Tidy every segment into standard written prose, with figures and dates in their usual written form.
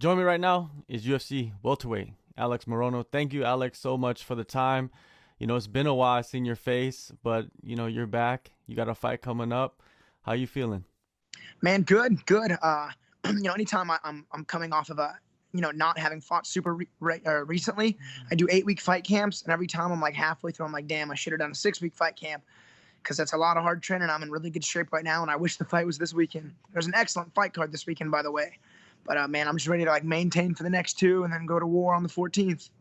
Join me right now is UFC welterweight Alex Morono. Thank you, Alex, so much for the time. It's been a while seeing your face, but you're back. You got a fight coming up. How you feeling? Man, good, good. Anytime I'm coming off of not having fought super recently, I do 8-week fight camps, and every time I'm like halfway through, I'm like, damn, I should have done a 6-week fight camp, because that's a lot of hard training. I'm in really good shape right now, and I wish the fight was this weekend. There's an excellent fight card this weekend, by the way, but man, I'm just ready to like maintain for the next two, and then go to war on the 14th.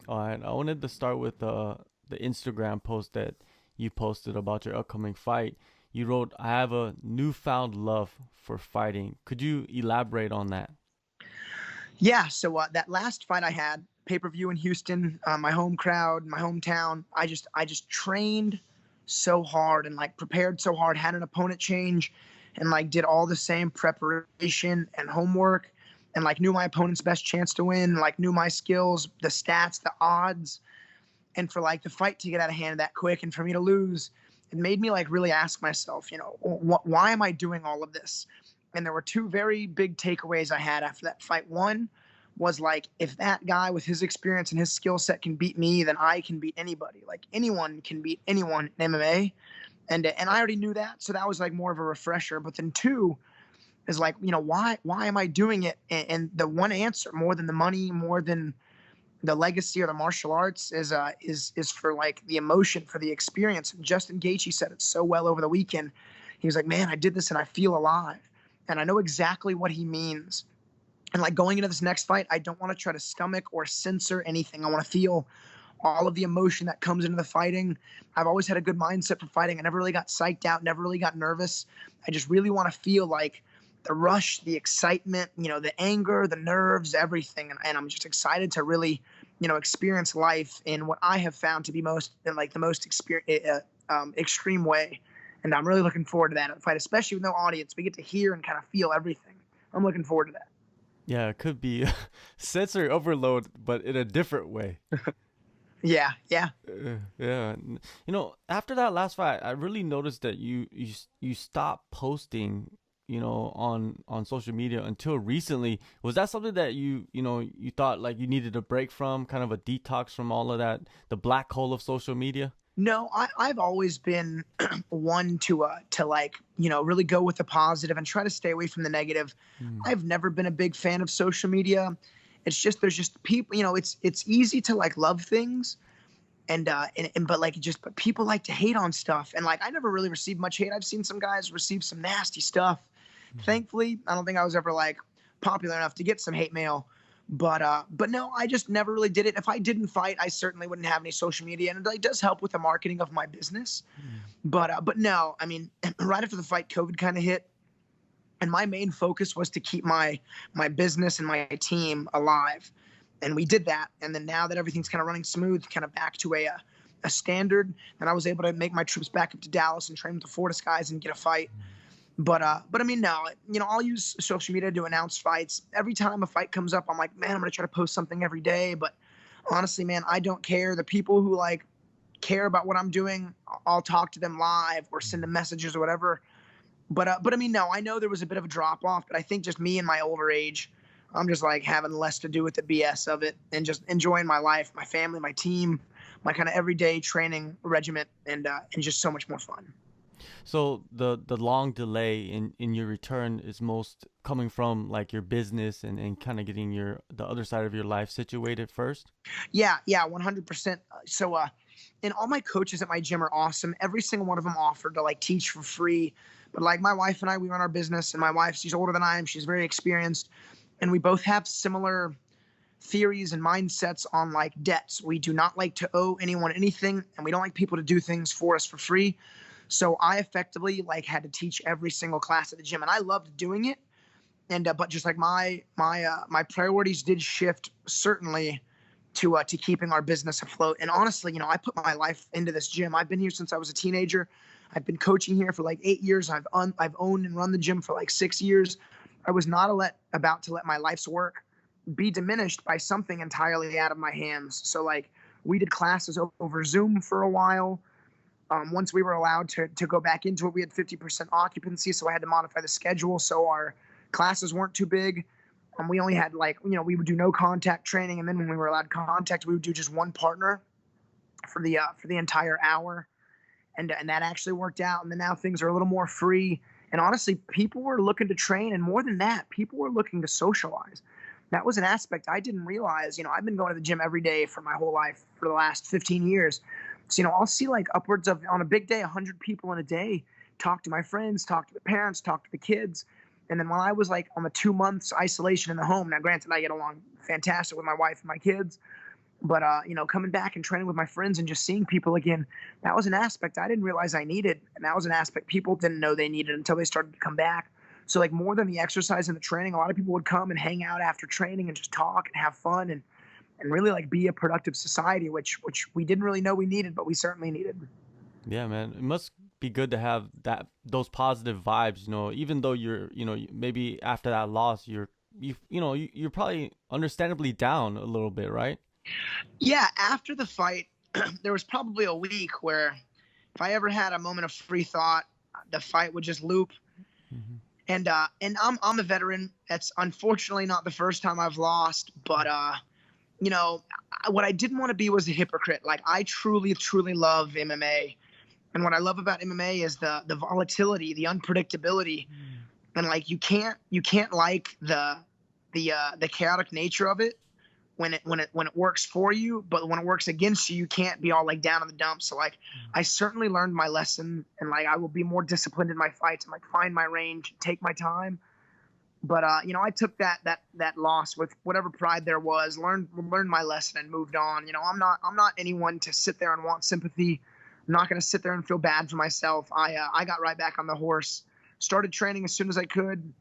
All right, I wanted to start with the Instagram post that you posted about your upcoming fight. You wrote, "I have a newfound love for fighting." Could you elaborate on that? Yeah, so that last fight I had, pay-per-view in Houston, my home crowd, my hometown, I just trained so hard and like prepared so hard, had an opponent change, and like did all the same preparation and homework, and like knew my opponent's best chance to win, like knew my skills, the stats, the odds. And for like the fight to get out of hand that quick and for me to lose, it made me like really ask myself, why am I doing all of this? And there were two very big takeaways I had after that fight. One was like, if that guy with his experience and his skill set can beat me, then I can beat anybody. Like anyone can beat anyone in MMA. And I already knew that. So that was like more of a refresher. But then two is like, why am I doing it? And the one answer, more than the money, more than the legacy or the martial arts, is for like the emotion, for the experience. And Justin Gaethje said it so well over the weekend. He was like, man, I did this and I feel alive. And I know exactly what he means. And like going into this next fight, I don't want to try to stomach or censor anything. I want to feel all of the emotion that comes into the fighting. I've always had a good mindset for fighting. I never really got psyched out, never really got nervous. I just really want to feel like the rush, the excitement, the anger, the nerves, everything. And I'm just excited to really, experience life in what I have found to be the most extreme way. And I'm really looking forward to that fight, especially with no audience. We get to hear and kind of feel everything. I'm looking forward to that. Yeah, it could be sensory overload, but in a different way. Yeah, yeah. Yeah. After that last fight, I really noticed that you stopped posting, on social media until recently. Was that something that you thought like you needed a break from, kind of a detox from all of that, the black hole of social media? No, I've always been one to like, really go with the positive and try to stay away from the negative. I've never been a big fan of social media. It's just, there's just people, it's easy to like love things but people like to hate on stuff. And like, I never really received much hate. I've seen some guys receive some nasty stuff. Thankfully, I don't think I was ever like popular enough to get some hate mail. But no, I just never really did it. If I didn't fight, I certainly wouldn't have any social media, and it like does help with the marketing of my business. But no, I mean, right after the fight, COVID kind of hit, and my main focus was to keep my business and my team alive, and we did that. And then now that everything's kind of running smooth, kind of back to a standard, and I was able to make my trips back up to Dallas and train with the Fortis guys and get a fight. But I mean, no, I'll use social media to announce fights. Every time a fight comes up, I'm like, man, I'm going to try to post something every day. But honestly, man, I don't care. The people who like care about what I'm doing, I'll talk to them live or send them messages or whatever. But I mean, no, I know there was a bit of a drop off, but I think just me and my older age, I'm just like having less to do with the BS of it and just enjoying my life, my family, my team, my kind of everyday training regiment, and just so much more fun. So the long delay in your return is most coming from like your business and kind of getting the other side of your life situated first? Yeah, 100%. So and all my coaches at my gym are awesome. Every single one of them offered to like teach for free. But like my wife and I, we run our business, and my wife, she's older than I am. She's very experienced, and we both have similar theories and mindsets on like debts. We do not like to owe anyone anything, and we don't like people to do things for us for free. So I effectively like had to teach every single class at the gym, and I loved doing it. And but just like my priorities did shift certainly to keeping our business afloat. And honestly, I put my life into this gym. I've been here since I was a teenager. I've been coaching here for like 8 years. I've owned and run the gym for like 6 years. I was not about to let my life's work be diminished by something entirely out of my hands. So like we did classes over Zoom for a while. Once we were allowed to go back into it, we had 50% occupancy, so I had to modify the schedule so our classes weren't too big. We only had like, we would do no contact training. And then when we were allowed contact, we would do just one partner for the entire hour. And that actually worked out. And then now things are a little more free. And honestly, people were looking to train. And more than that, people were looking to socialize. That was an aspect I didn't realize. I've been going to the gym every day for my whole life for the last 15 years. So, I'll see like upwards of, on a big day, 100 people in a day, talk to my friends, talk to the parents, talk to the kids. And then while I was like on the 2 months isolation in the home, now granted, I get along fantastic with my wife and my kids, but, coming back and training with my friends and just seeing people again, that was an aspect I didn't realize I needed. And that was an aspect people didn't know they needed until they started to come back. So like more than the exercise and the training, a lot of people would come and hang out after training and just talk and have fun and really like be a productive society, which we didn't really know we needed, but we certainly needed. Yeah, man. It must be good to have those positive vibes, even though you're, maybe after that loss, you're probably understandably down a little bit, right? Yeah. After the fight, there was probably a week where if I ever had a moment of free thought, the fight would just loop. Mm-hmm. And I'm a veteran. That's unfortunately not the first time I've lost, but what I didn't want to be was a hypocrite. Like I truly, truly love MMA. And what I love about MMA is the volatility, the unpredictability. And like you can't like the chaotic nature of it when it works for you, but when it works against you, you can't be all like down in the dumps. So like I certainly learned my lesson, and like I will be more disciplined in my fights and like find my range, take my time. But I took that loss with whatever pride there was, learned my lesson and moved on. I'm not anyone to sit there and want sympathy. I'm not going to sit there and feel bad for myself. I got right back on the horse, started training as soon as I could,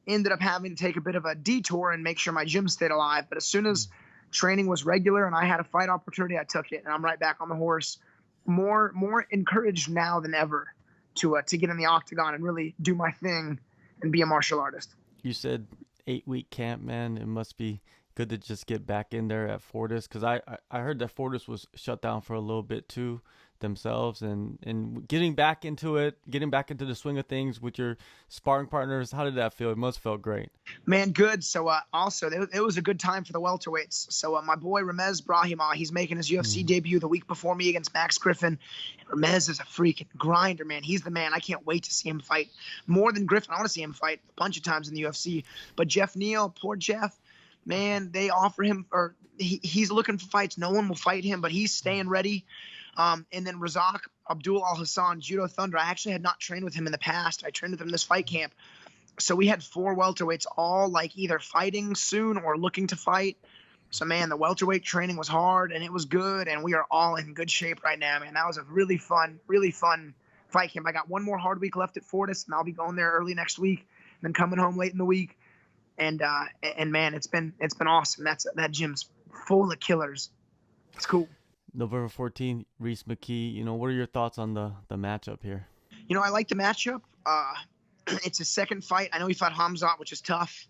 ended up having to take a bit of a detour and make sure my gym stayed alive. But as soon as training was regular and I had a fight opportunity, I took it, and I'm right back on the horse, more encouraged now than ever to get in the octagon and really do my thing and be a martial artist. You said 8-week camp, man. It must be good to just get back in there at Fortis, because I heard that Fortis was shut down for a little bit too themselves, and getting back into the swing of things with your sparring partners. How did that feel? It must have felt great. Man, good. So also it was a good time for the welterweights. So my boy Rhys McKee, he's making his UFC debut the week before me against Max Griffin. And Rhys is a freaking grinder, man. He's the man. I can't wait to see him fight more than Griffin. I want to see him fight a bunch of times in the UFC. But Jeff Neal, poor Jeff, man, they offer him, or he's looking for fights. No one will fight him, but he's staying ready. And then Razak Abdul Al Hassan, Judo Thunder. I actually had not trained with him in the past. I trained with him this fight camp. So we had 4 welterweights all like either fighting soon or looking to fight. So man, the welterweight training was hard and it was good, and we are all in good shape right now, man. That was a really fun fight camp. I got one more hard week left at Fortis, and I'll be going there early next week, and then coming home late in the week. And man, it's been awesome. That gym's full of killers. It's cool. November 14th, Rhys McKee. What are your thoughts on the matchup here? I like the matchup. It's his second fight. I know he fought Hamzat, which is tough.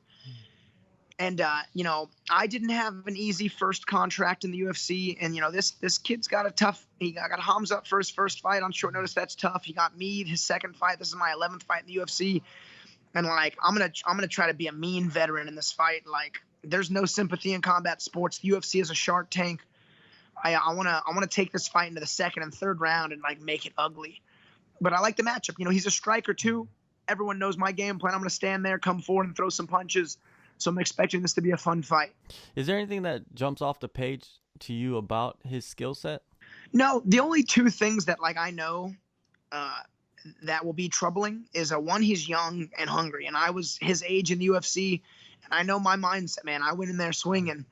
And, I didn't have an easy first contract in the UFC. And, this kid's got he got Hamzat for his first fight on short notice. That's tough. He got me his second fight. This is my 11th fight in the UFC. And like, I'm going to try to be a mean veteran in this fight. Like, there's no sympathy in combat sports. The UFC is a shark tank. I want to take this fight into the second and third round and like make it ugly. But I like the matchup. He's a striker too. Everyone knows my game plan. I'm going to stand there, come forward, and throw some punches. So I'm expecting this to be a fun fight. Is there anything that jumps off the page to you about his skill set? No, the only 2 things that like I know that will be troubling is one, he's young and hungry, and I was his age in the UFC, and I know my mindset, man. I went in there swinging.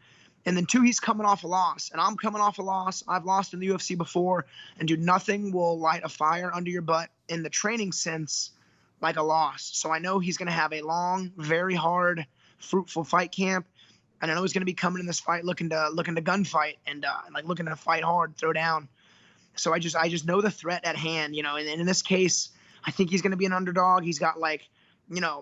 And then 2, he's coming off a loss, and I'm coming off a loss. I've lost in the UFC before, and dude, nothing will light a fire under your butt in the training sense like a loss. So I know he's going to have a long, very hard, fruitful fight camp, and I know he's going to be coming in this fight looking to gunfight and like looking to fight hard, throw down. So I just know the threat at hand, and in this case, I think he's going to be an underdog. He's got like,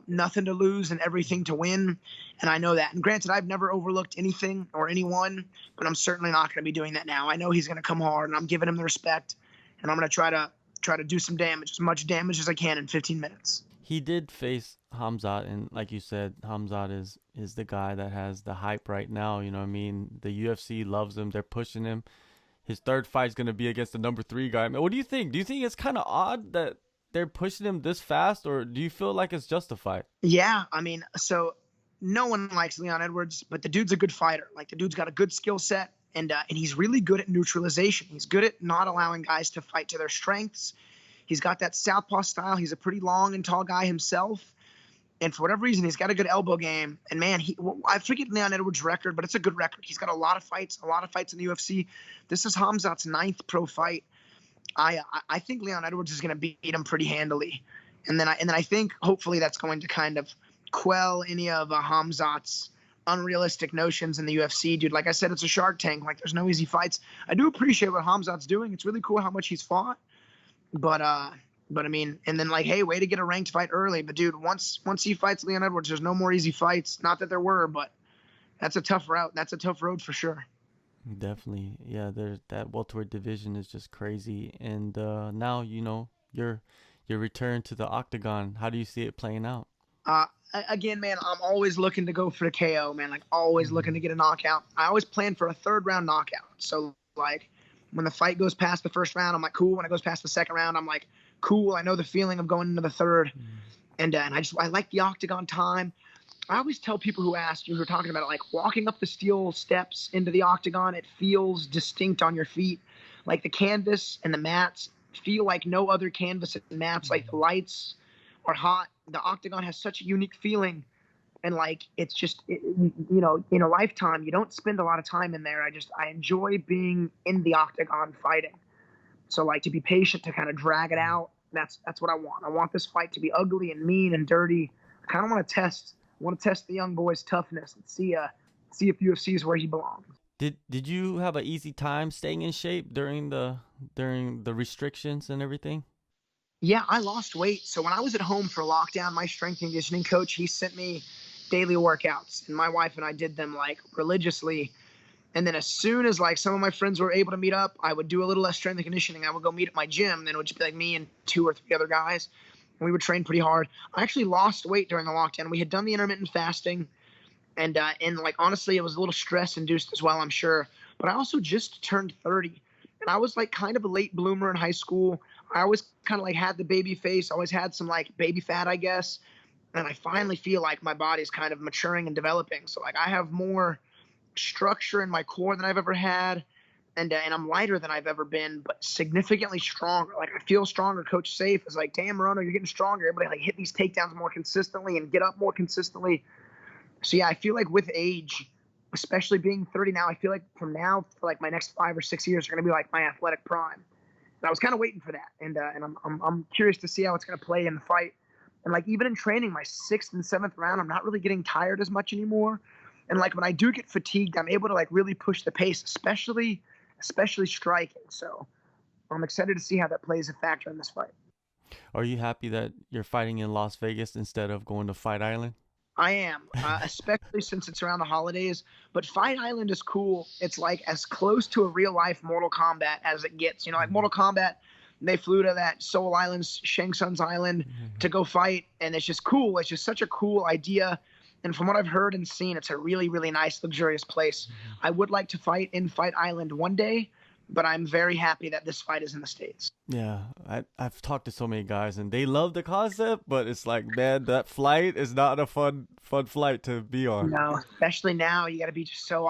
nothing to lose and everything to win. And I know that. And granted, I've never overlooked anything or anyone, but I'm certainly not going to be doing that now. I know he's going to come hard, and I'm giving him the respect, and I'm going to try to do some damage, as much damage as I can in 15 minutes. he did face Hamzat, and like you said, Hamzat is the guy that has the hype right now. You know what I mean? The UFC loves him. They're pushing him. His third fight is going to be against the number 3 guy. Man, what do you think? Do you think it's kind of odd that they're pushing him this fast, or do you feel like it's justified? Yeah, I mean, so no one likes Leon Edwards, but the dude's a good fighter. Like, the dude's got a good skill set, and he's really good at neutralization. He's good at not allowing guys to fight to their strengths. He's got that southpaw style. He's a pretty long and tall guy himself. And for whatever reason, he's got a good elbow game. And, man, I forget Leon Edwards' record, but it's a good record. He's got a lot of fights in the UFC. This is Hamzat's 9th pro fight. I think Leon Edwards is going to beat him pretty handily. And then I think hopefully that's going to kind of quell any of Hamzat's unrealistic notions in the UFC, dude. Like I said, it's a Shark Tank. Like, there's no easy fights. I do appreciate what Hamzat's doing. It's really cool how much he's fought. But I mean, and then, like, hey, way to get a ranked fight early. But dude, once he fights Leon Edwards, there's no more easy fights. Not that there were, but that's a tough route. That's a tough road for sure. Definitely. Yeah, there's that welterweight division is just crazy. And now, you know, your return to the Octagon, how do you see it playing out? Again, man, I'm always looking to go for a KO, man. Like, always looking to get a knockout. I always plan for a 3rd round knockout. So, like, when the fight goes past the 1st round, I'm like, cool. When it goes past the 2nd round, I'm like, cool. I know the feeling of going into the 3rd. And I like the Octagon time. I always tell people who ask you, who are talking about it, like, walking up the steel steps into the Octagon, it feels distinct on your feet. Like, the canvas and the mats feel like no other canvas and mats. Like, the lights are hot. The Octagon has such a unique feeling. And, like, it's just, you know, in a lifetime, you don't spend a lot of time in there. I enjoy being in the Octagon fighting. So, like, to be patient, to kind of drag it out, that's what I want. I want this fight to be ugly and mean and dirty. I kind of want to test the young boy's toughness and see if UFC is where he belongs. Did you have an easy time staying in shape during the restrictions and everything? Yeah, I lost weight. So when I was at home for lockdown, my strength and conditioning coach, he sent me daily workouts, and my wife and I did them, like, religiously. And then as soon as, like, some of my friends were able to meet up, I would do a little less strength and conditioning. I would go meet at my gym. Then it would just be like me and 2 or 3 other guys, and we would train pretty hard. I actually lost weight during the lockdown. We had done the intermittent fasting, and like, honestly, it was a little stress induced as well, I'm sure. But I also just turned 30, and I was, like, kind of a late bloomer in high school. I always kind of, like, had the baby face, always had some, like, baby fat, I guess. And I finally feel like my body's kind of maturing and developing. So, like, I have more structure in my core than I've ever had, and I'm lighter than I've ever been, but significantly stronger. Like, I feel stronger. Coach Safe is like, damn, Morono, you're getting stronger. Everybody, like, hit these takedowns more consistently and get up more consistently. So yeah, I feel like with age, especially being 30 now, I feel like from now for, like, my next 5 or 6 years are going to be like my athletic prime. And I was kind of waiting for that, and I'm curious to see how it's going to play in the fight. And, like, even in training, my 6th and 7th round, I'm not really getting tired as much anymore. And, like, when I do get fatigued, I'm able to, like, really push the pace, especially striking. So I'm excited to see how that plays a factor in this fight. Are you happy that you're fighting in Las Vegas instead of going to Fight Island? I am, especially since it's around the holidays. But Fight Island is cool. It's, like, as close to a real-life Mortal Kombat as it gets. You know, like Mortal Kombat, they flew to that Seoul Island, Shang Tsung's island, to go fight, and it's just cool. It's just such a cool idea. And from what I've heard and seen, it's a really, really nice, luxurious place. I would like to fight in Fight Island one day, but I'm very happy that this fight is in the States. Yeah, I've talked to so many guys, and they love the concept, but it's like, man, that flight is not a fun flight to be on. No, especially now, you got to be just so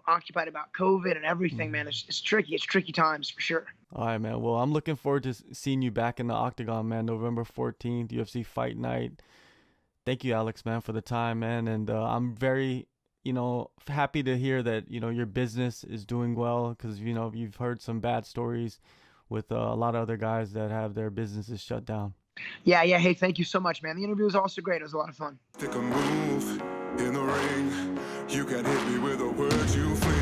occupied about COVID and everything, man. It's tricky. It's tricky times for sure. All right, man. Well, I'm looking forward to seeing you back in the Octagon, man. November 14th, UFC Fight Night. Thank you, Alex, man, for the time, man. And I'm very, happy to hear that, your business is doing well, because, you've heard some bad stories with a lot of other guys that have their businesses shut down. Yeah. Hey, thank you so much, man. The interview was also great. It was a lot of fun. Take a move in the ring. You can hit me with a word you feel.